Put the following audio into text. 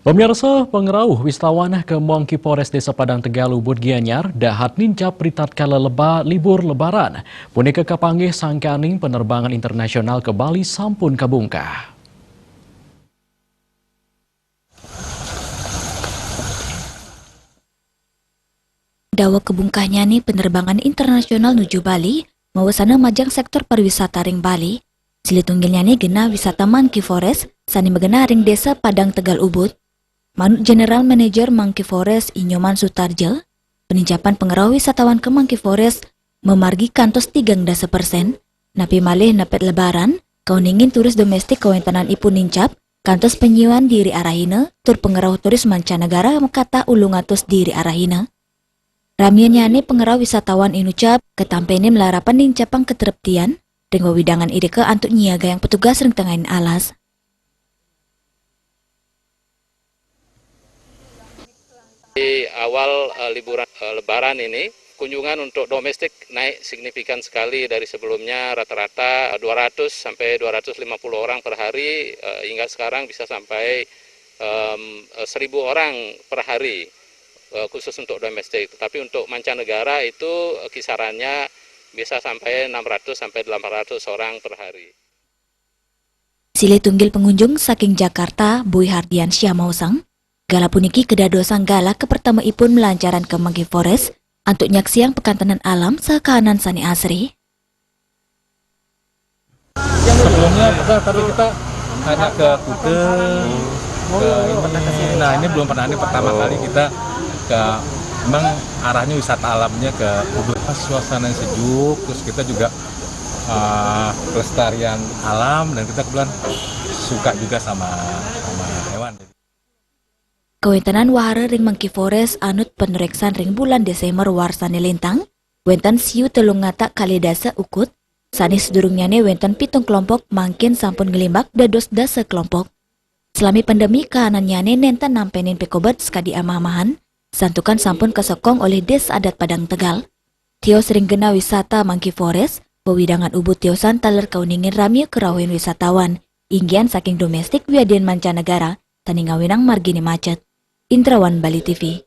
Pemirsa, pengerau wisatawan ke Monkey Forest Desa Padang Tegal Ubud Gianyar dahat nincap pritat kala libur lebaran. Punika kapanggih sangkaning penerbangan internasional ke Bali sampun kabungkah. Dawa kebungkahnya nih penerbangan internasional menuju Bali, mawasana majang sektor pariwisata ring Bali. Silitunggilnya nih gena wisata Monkey Forest, sani megena ring Desa Padang Tegal Ubud. Manut General Manager Monkey Forest Inyoman Sutarjo, penincapan pengerau wisatawan ke Monkey Forest memargi kantos 3% napi malih napet lebaran, kauningin turis domestik kawentanan ipun nincap, kantos penyiwan diri arahina, tur pengerau turis mancanegara mekata ulungatus diri arahina. Ramian nyane pengerau wisatawan inucap, ketampene melarapan nincapang ketereptian, dengan widangan ideke antuk nyiaga yang petugas ring tengahin alas. Di awal liburan lebaran ini, kunjungan untuk domestik naik signifikan sekali dari sebelumnya rata-rata 200 sampai 250 orang per hari, hingga sekarang bisa sampai 1.000 orang per hari, khusus untuk domestik. Tetapi untuk mancanegara itu kisarannya bisa sampai 600 sampai 800 orang per hari. Sile tunggil pengunjung saking Jakarta, Boy Hardian Syamausang, gala puniki kedadosang gala kepertama ipun melancaran ke Monkey Forest untuk nyaksiang pekantanan alam sekahanan sani asri. Sebelumnya pernah, tapi kita hanya ke Kute, nah ini belum pernah, ini pertama kali kita ke, memang arahnya wisata alamnya ke Ubud. Suasana yang sejuk, terus kita juga pelestarian alam, dan kita kebetulan suka juga sama hewan. Kawentanan wahara ring Monkey Forest anut penereksan ring bulan Desember warsane lintang, wentan siu telung ngata kali dasa ukut, sani sedurungnya ne wentan pitung kelompok mangkin sampun ngelimbak dados dasa kelompok. Selami pandemi kahanannya ne nentan nampenin pekobat sekadi amah-amahan, santukan sampun kesokong oleh Des Adat Padang Tegal. Tio sering gena wisata Monkey Forest, pewidangan Ubud tiosan taler kauningin rami kerawin wisatawan, inggian saking domestik wiadian mancanegara, tani ngawinang margini macet. Indrawan Bali TV.